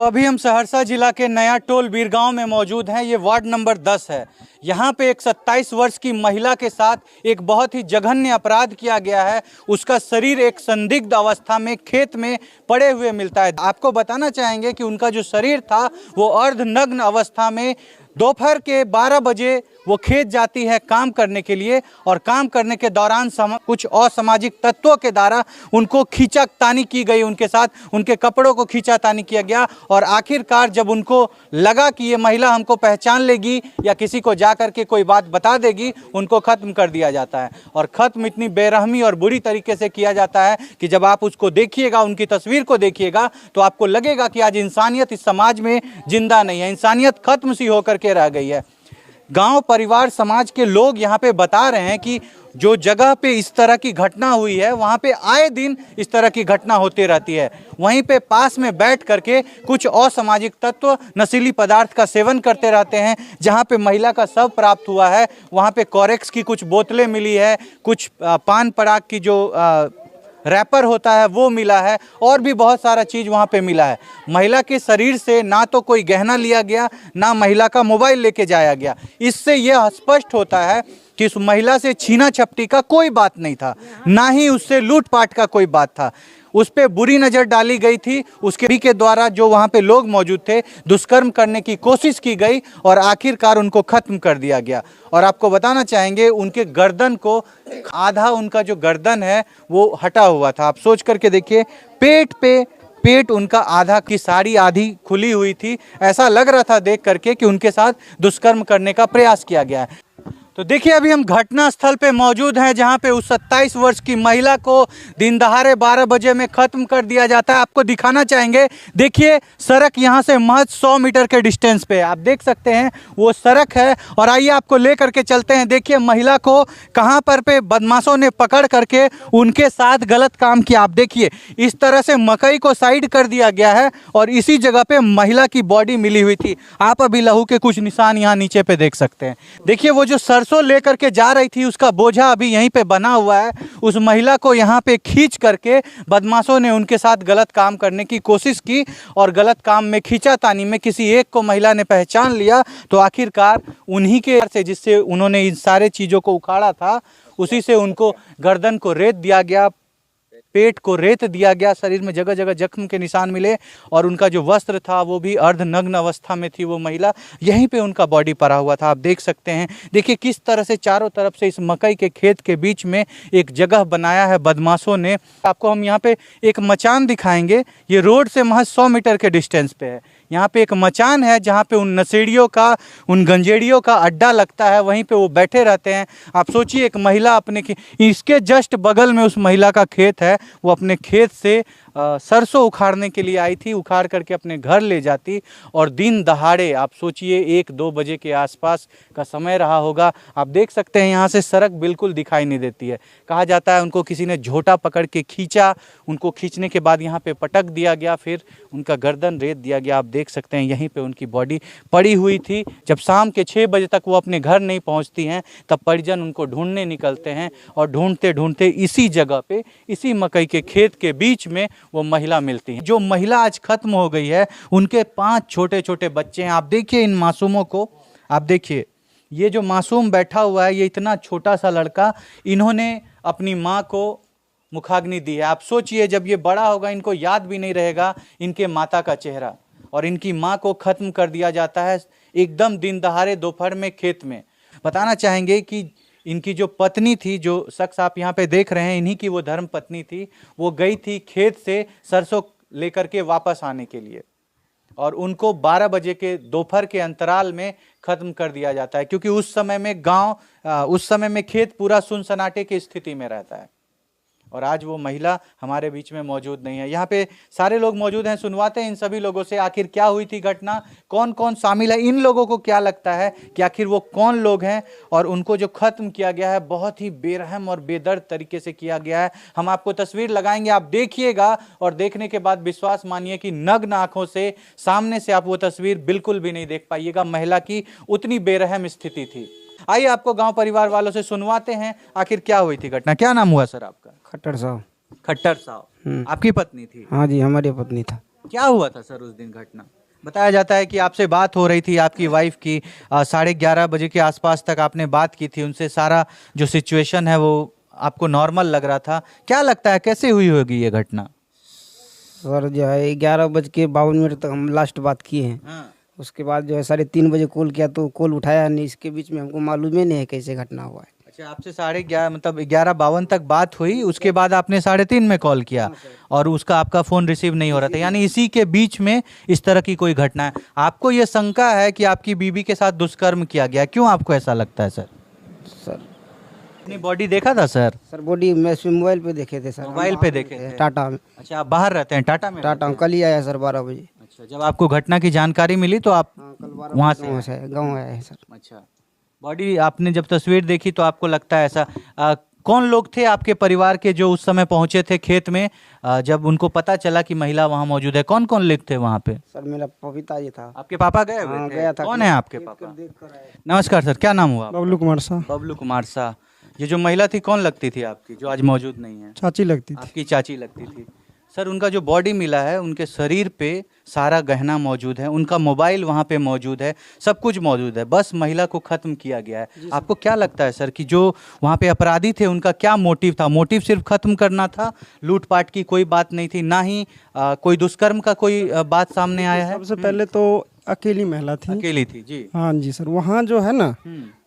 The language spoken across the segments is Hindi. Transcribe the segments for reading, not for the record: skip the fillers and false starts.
अभी हम सहरसा जिला के नया टोल बीरगांव में मौजूद हैं। ये वार्ड नंबर 10 है। यहाँ पे एक 27 वर्ष की महिला के साथ एक बहुत ही जघन्य अपराध किया गया है। उसका शरीर एक संदिग्ध अवस्था में खेत में पड़े हुए मिलता है। आपको बताना चाहेंगे कि उनका जो शरीर था वो अर्धनग्न अवस्था में दोपहर के 12 बजे वो खेत जाती है काम करने के लिए, और काम करने के दौरान कुछ असामाजिक तत्वों के द्वारा उनको खींचातानी की गई, उनके साथ उनके कपड़ों को खींचातानी किया गया। और आखिरकार जब उनको लगा कि ये महिला हमको पहचान लेगी या किसी को जा कर के कोई बात बता देगी, उनको ख़त्म कर दिया जाता है। और ख़त्म इतनी बेरहमी और बुरी तरीके से किया जाता है कि जब आप उसको देखिएगा, उनकी तस्वीर को देखिएगा, तो आपको लगेगा कि आज इंसानियत इस समाज में जिंदा नहीं है, इंसानियत खत्म सी होकर के रह गई है। गांव परिवार समाज के लोग यहाँ पे बता रहे हैं कि जो जगह पे इस तरह की घटना हुई है, वहाँ पे आए दिन इस तरह की घटना होती रहती है। वहीं पे पास में बैठ करके कुछ असामाजिक तत्व नशीली पदार्थ का सेवन करते रहते हैं। जहाँ पे महिला का शव प्राप्त हुआ है, वहाँ पे कोरेक्स की कुछ बोतलें मिली है, कुछ पान पराग की जो रैपर होता है वो मिला है, और भी बहुत सारा चीज़ वहाँ पे मिला है। महिला के शरीर से ना तो कोई गहना लिया गया, ना महिला का मोबाइल लेके जाया गया। इससे यह स्पष्ट होता है कि उस महिला से छीना झपटी का कोई बात नहीं था, ना ही उससे लूटपाट का कोई बात था। उस पर बुरी नज़र डाली गई थी। उसके भी के द्वारा जो वहाँ पे लोग मौजूद थे, दुष्कर्म करने की कोशिश की गई और आखिरकार उनको ख़त्म कर दिया गया। और आपको बताना चाहेंगे, उनके गर्दन को आधा, उनका जो गर्दन है वो हटा हुआ था। आप सोच करके देखिए, पेट उनका आधा की साड़ी आधी खुली हुई थी। ऐसा लग रहा था देख करके कि उनके साथ दुष्कर्म करने का प्रयास किया गया है। तो देखिए, अभी हम घटना स्थल पे मौजूद हैं, जहां पे उस 27 वर्ष की महिला को दिन दहाड़े 12 बजे में ख़त्म कर दिया जाता है। आपको दिखाना चाहेंगे, देखिए सड़क यहां से महज 100 मीटर के डिस्टेंस पे आप देख सकते हैं वो सड़क है। और आइए आपको ले करके चलते हैं। देखिए महिला को कहां पर पे बदमाशों ने पकड़ करके उनके साथ गलत काम किया। आप देखिए, इस तरह से मकई को साइड कर दिया गया है और इसी जगह पे महिला की बॉडी मिली हुई थी। आप अभी लहू के कुछ निशान यहाँ नीचे पे देख सकते हैं। देखिए, वो जो सरसों लेकर के जा रही थी, उसका बोझा अभी यहीं पे बना हुआ है। उस महिला को यहाँ पे खींच करके बदमाशों ने उनके साथ गलत काम करने की कोशिश की, और गलत काम में खींचातानी में किसी एक को महिला ने पहचान लिया। तो आखिरकार उन्हीं के से जिससे उन्होंने इन सारे चीज़ों को उखाड़ा था, उसी से उनको गर्दन को रेत दिया गया, पेट को रेत दिया गया, शरीर में जगह जगह जख्म के निशान मिले, और उनका जो वस्त्र था वो भी अर्धनग्न अवस्था में थी। वो महिला यहीं पे उनका बॉडी पड़ा हुआ था। आप देख सकते हैं। देखिए किस तरह से चारों तरफ से इस मकई के खेत के बीच में एक जगह बनाया है बदमाशों ने। आपको हम यहाँ पे एक मचान दिखाएंगे। ये रोड से महज 100 मीटर के डिस्टेंस पे है। यहाँ पे एक मचान है जहाँ पे उन नशेड़ियों का, उन गंजेड़ियों का अड्डा लगता है, वहीं पे वो बैठे रहते हैं। आप सोचिए, एक महिला अपने इसके जस्ट बगल में उस महिला का खेत है। वो अपने खेत से सरसों उखाड़ने के लिए आई थी, उखाड़ करके अपने घर ले जाती, और दिन दहाड़े, आप सोचिए 1-2 बजे के आसपास का समय रहा होगा। आप देख सकते हैं यहाँ से सड़क बिल्कुल दिखाई नहीं देती है। कहा जाता है उनको किसी ने झोटा पकड़ के खींचा, उनको खींचने के बाद यहाँ पे पटक दिया गया, फिर उनका गर्दन रेत दिया गया। आप देख सकते हैं यहीं पे उनकी बॉडी पड़ी हुई थी। जब शाम के 6 बजे तक वो अपने घर नहीं पहुँचती हैं, तब परिजन उनको ढूंढने निकलते हैं, और ढूंढते ढूंढते इसी जगह पे, इसी मकई के खेत के बीच में वो महिला मिलती है। जो महिला आज खत्म हो गई है, उनके 5 छोटे छोटे बच्चे हैं। आप देखिए इन मासूमों को, आप देखिए ये जो मासूम बैठा हुआ है, ये इतना छोटा सा लड़का, इन्होंने अपनी माँ को मुखाग्नि दी है। आप सोचिए, जब ये बड़ा होगा इनको याद भी नहीं रहेगा इनके माता का चेहरा, और इनकी माँ को खत्म कर दिया जाता है एकदम दिन दहाड़े दोपहर में खेत में। बताना चाहेंगे कि इनकी जो पत्नी थी, जो शख्स आप यहाँ पे देख रहे हैं, इन्हीं की वो धर्म पत्नी थी। वो गई थी खेत से सरसों लेकर के वापस आने के लिए, और उनको 12 बजे के दोपहर के अंतराल में ख़त्म कर दिया जाता है, क्योंकि उस समय में उस समय में खेत पूरा सुनसनाटे की स्थिति में रहता है। और आज वो महिला हमारे बीच में मौजूद नहीं है। यहाँ पे सारे लोग मौजूद हैं, सुनवाते हैं इन सभी लोगों से आखिर क्या हुई थी घटना, कौन कौन शामिल है, इन लोगों को क्या लगता है कि आखिर वो कौन लोग हैं, और उनको जो ख़त्म किया गया है बहुत ही बेरहम और बेदर्द तरीके से किया गया है। हम आपको तस्वीर लगाएंगे, आप देखिएगा, और देखने के बाद विश्वास मानिए कि नग्न आँखों से सामने से आप वो तस्वीर बिल्कुल भी नहीं देख पाइएगा। महिला की उतनी बेरहम स्थिति थी। आइए आपको गांव परिवार वालों से सुनवाते हैं आखिर क्या हुई थी घटना। क्या नाम हुआ सर आपका? खट्टर साहब। खट्टर साहब, आपकी पत्नी थी? हाँ जी, हमारी पत्नी था। क्या हुआ था सर उस दिन घटना? बताया जाता है कि आपसे बात हो रही थी आपकी वाइफ की, 11:30 बजे के आसपास तक आपने बात की थी उनसे, सारा जो सिचुएशन है वो आपको नॉर्मल लग रहा था। क्या लगता है कैसे हुई होगी ये घटना? सर जो है 11:52 तक हम लास्ट बात किए हैं। हाँ। उसके बाद जो है 3:30 कॉल किया तो कॉल उठाया नहीं। इसके बीच में हमको मालूम ही नहीं है कैसे घटना हुआ है। अच्छा, आपसे 11:30 मतलब 11:52 तक बात हुई, उसके बाद आपने 3:30 में कॉल किया और उसका आपका फ़ोन रिसीव नहीं हो रहा था, यानी इसी के बीच में इस तरह की कोई घटना है। आपको ये शंका है कि आपकी बीवी के साथ दुष्कर्म किया गया, क्यों आपको ऐसा लगता है सर? सर अपनी बॉडी देखा था सर? सर बॉडी मैं मोबाइल पे देखे थे सर। मोबाइल पे देखे थे? टाटा में। अच्छा, आप बाहर रहते हैं टाटा में? टाटा में कल ही आया सर 12 बजे। अच्छा, जब आपको घटना की जानकारी मिली तो आप कल वहाँ 12 से गाँव आया है सर। अच्छा, बॉडी आपने जब तस्वीर देखी तो आपको लगता है ऐसा। कौन लोग थे आपके परिवार के जो उस समय पहुंचे थे खेत में, जब उनको पता चला कि महिला वहां मौजूद है? कौन कौन लोग थे वहां पे? सर मेरा पपीता जी था। आपके पापा गए हुए हाँ, थे? गया था। कौन है आपके पापा? नमस्कार सर, क्या नाम हुआ? बबलू कुमार शाह। बबलू कुमार शाह। ये जो महिला थी कौन लगती थी आपकी, जो आज मौजूद नहीं है? चाची लगती थी। आपकी चाची लगती थी। सर, उनका जो बॉडी मिला है, उनके शरीर पे सारा गहना मौजूद है, उनका मोबाइल वहाँ पे मौजूद है, सब कुछ मौजूद है, बस महिला को खत्म किया गया है। आपको क्या लगता है सर कि जो वहाँ पे अपराधी थे उनका क्या मोटिव था? मोटिव सिर्फ खत्म करना था, लूटपाट की कोई बात नहीं थी, ना ही कोई दुष्कर्म का कोई बात सामने आया है? सबसे पहले तो अकेली महिला थी। अकेली थी जी। हाँ जी सर, वहाँ जो है ना,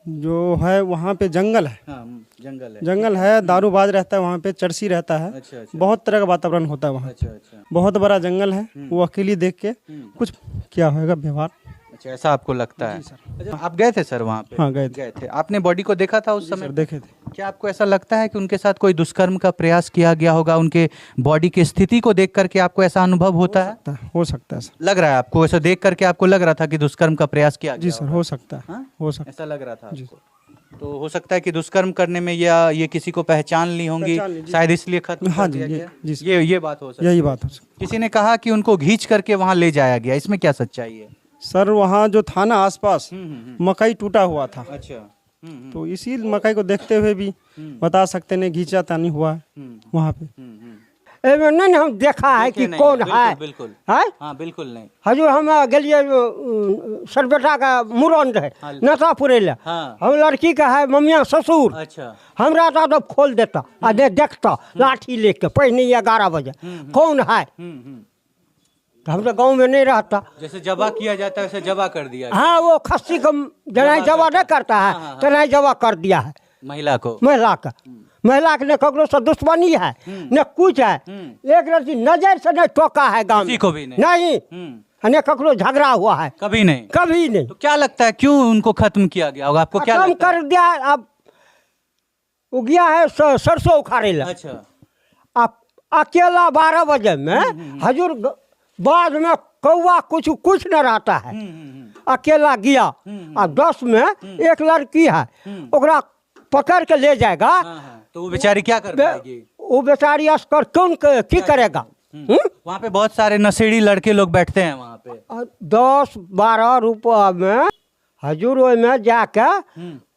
जो है वहाँ पे जंगल है। हाँ, जंगल है, दारूबाज रहता है वहाँ पे, चरसी रहता है। अच्छा। बहुत तरह का वातावरण होता है वहाँ। अच्छा। बहुत बड़ा जंगल है। वो अकेली देख के कुछ क्या होगा व्यवहार। अच्छा, ऐसा आपको लगता है? अच्छा, आप गए थे सर वहाँ पे? हाँ गए थे। आपने बॉडी को देखा था उस समय? सर देखे थे। क्या आपको ऐसा लगता है कि उनके साथ कोई दुष्कर्म का प्रयास किया गया होगा? उनके बॉडी की स्थिति को देख करके आपको ऐसा अनुभव होता है? हो सकता है सर। लग रहा है आपको, ऐसा देख करके आपको लग रहा था कि दुष्कर्म का प्रयास किया गया? जी सर, हो सकता है। हाँ? हो सकता ऐसा लग रहा था आपको? तो हो सकता है कि दुष्कर्म करने में या ये किसी को पहचान ली होंगी, शायद इसलिए खत्म हाँ कर दिया जी, गया। जी सर। ये बात हो सकती है। यही बात हो सकती किसी ने कहा कि उनको घींच करके वहां ले जाया गया, इसमें क्या सच्चाई है? है। सर वहाँ जो था ना आसपास, मकई टूटा हुआ था। अच्छा। तो इसी मकई को देखते हुए भी बता सकते नहीं घींचा तानी हुआ है वहाँ पे। नहीं हम देखा है कि कौन है। बिल्कुल। है हाँ, बिल्कुल नहीं। हजूर हम गलिए सर बेटा का मुरन रहे नशा पुरेला। हाँ। हम लड़की का है मम्मिया ससुर। अच्छा। हमरा तो खोल देता आ देखता लाठी लेके पहले 11 बजे कौन है। तो हम तो गाँव में नहीं रहता। जैसे जबा किया जाता है वैसे जबा कर दिया हाँ वो खस्सी को जना जबा नहीं करता है तो नहीं जबा कर दिया है महिला को। महिला का। महिला के न ककरो से दुश्मनी है न कुछ है। एक लड़की नजर से नहीं टोका है गाँव में, को भी नहीं। न ककरो झगड़ा हुआ है, कभी नहीं। कभी नहीं। तो क्या लगता है क्यों उनको खत्म किया गया होगा? आपको क्या खत्म लगता है? कर दिया। अब वो गया है सरसों उखाड़े ला। अच्छा। अब अकेला 12 बजे में हजूर बाद में कौवा कुछ न रहता है। अकेला गया। अब 10 में एक लड़की है, ओकरा पकड़ के ले जाएगा। तो वो बेचारी क्या कर पाएगी? वो बेचारी अस्कर कौन की करेगा? वहाँ पे बहुत सारे नशेड़ी लड़के लोग बैठते हैं वहाँ पे। 10-12 रुपया में हजूर में जाके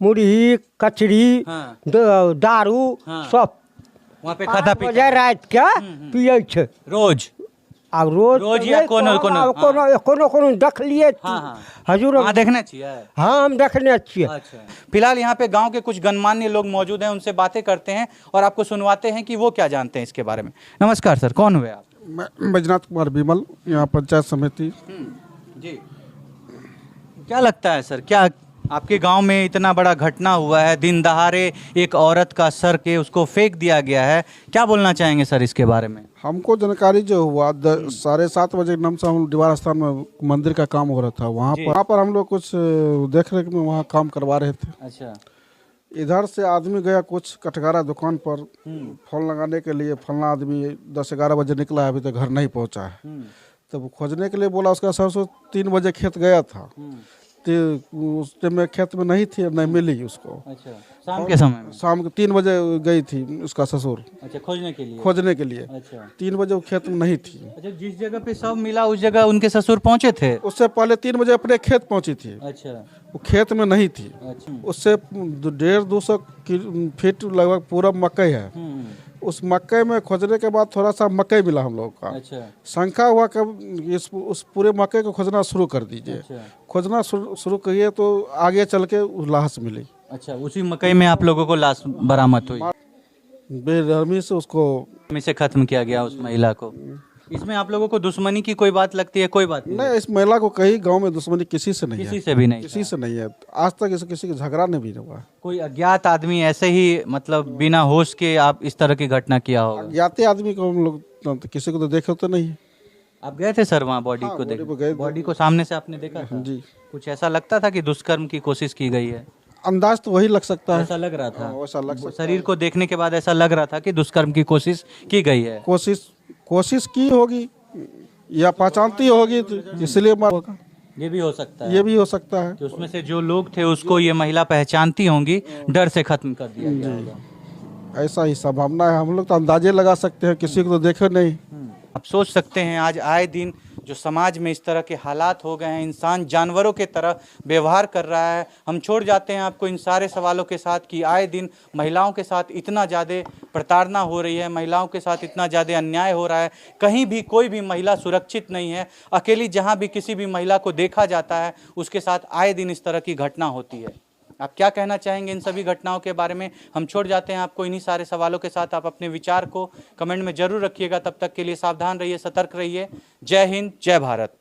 मुरही कचरी दारू सब वहाँ पे खाता पीता बजे रात के पिए छे रोज। अब रोज या कोनो देख लिए हजूर वहाँ देखना चाहिए। हाँ हम देखने चाहिए। अच्छा। फिलहाल यहाँ पे गांव के कुछ गणमान्य लोग मौजूद हैं, उनसे बातें करते हैं और आपको सुनवाते हैं कि वो क्या जानते हैं इसके बारे में। नमस्कार सर, कौन हुए आप? मैं बैजनाथ कुमार विमल, यहाँ पंचायत समिति। जी, क्या लगता है सर, क्या आपके गांव में इतना बड़ा घटना हुआ है, दिन दहाड़े एक औरत का सर के उसको फेंक दिया गया है, क्या बोलना चाहेंगे सर इसके बारे में? हमको जानकारी जो हुआ 7:30 बजे नमसा दीवार स्थान में मंदिर का काम हो रहा था, वहाँ पर हम लोग कुछ देख रेख में वहाँ काम करवा रहे थे। अच्छा। इधर से आदमी गया कुछ कटघारा दुकान पर फोन लगाने के लिए, फलना आदमी 10-11 बजे निकला है, अभी तक घर नहीं पहुँचा है। तब खोजने के लिए बोला, उसका सरसों 3 बजे खेत गया था, उस टाइम में खेत में नहीं थी, नहीं मिली उसको। अच्छा। शाम के समय में? शाम के 3 बजे गई थी उसका ससुर। अच्छा, खोजने के लिए। अच्छा। 3 बजे वो खेत में नहीं थी। अच्छा, जिस जगह पे सब मिला उस जगह उनके ससुर पहुंचे थे? उससे पहले 3 बजे अपने खेत पहुंची थी। अच्छा। वो खेत में नहीं थी। अच्छा। उससे 150-200 फीट लगभग पूरा मकई है, उस मकई में खोजने के बाद थोड़ा सा मकई मिला हम लोग का। अच्छा शंका हुआ कब उस पूरे मकई को खोजना शुरू कर दीजिए। अच्छा खोजना शुरू करिए तो आगे चल के लाश मिली। अच्छा, उसी मकई में आप लोगों को लाश बरामद हुई, बेरहमी से उसको में से खत्म किया गया उस महिला को। इसमें आप लोगों को दुश्मनी की कोई बात लगती है? कोई बात नहीं, नहीं, इस महिला को कहीं गांव में दुश्मनी किसी से नहीं किसी है, से भी नहीं किसी से नहीं है। आज तक इसे किसी के झगड़ा नहीं भी हुआ। कोई अज्ञात आदमी ऐसे ही मतलब बिना होश के आप इस तरह की घटना किया होगा? जाते आदमी को हम लोग तो किसी को तो देखे तो नहीं। आप गए थे सर वहाँ बॉडी हाँ, को बॉडी देख? पे गए थे। बॉडी को सामने से आपने देखा था? जी, कुछ ऐसा लगता था कि दुष्कर्म की कोशिश की गई है? अंदाज तो वही लग सकता है। ऐसा लग रहा था, वैसा लग सकता शरीर को देखने के बाद ऐसा लग रहा था कि दुष्कर्म की कोशिश की गई है। कोशिश की होगी या पहचानती होगी तो इसलिए मार होगा। ये भी हो सकता है ये भी हो सकता है। कि उसमें से जो लोग थे उसको ये महिला पहचानती होंगी, डर से खत्म कर दिया गया होगा। ऐसा ही संभावना है। हम लोग तो अंदाजे लगा सकते हैं, किसी को तो देखे नहीं। आप सोच सकते हैं आज आए दिन जो समाज में इस तरह के हालात हो गए हैं, इंसान जानवरों के तरह व्यवहार कर रहा है। हम छोड़ जाते हैं आपको इन सारे सवालों के साथ कि आए दिन महिलाओं के साथ इतना ज़्यादा प्रताड़ना हो रही है, महिलाओं के साथ इतना ज़्यादा अन्याय हो रहा है। कहीं भी कोई भी महिला सुरक्षित नहीं है। अकेली जहाँ भी किसी भी महिला को देखा जाता है उसके साथ आए दिन इस तरह की घटना होती है। आप क्या कहना चाहेंगे इन सभी घटनाओं के बारे में? हम छोड़ जाते हैं आपको इन्हीं सारे सवालों के साथ। आप अपने विचार को कमेंट में जरूर रखिएगा। तब तक के लिए सावधान रहिए, सतर्क रहिए। जय हिंद, जय भारत।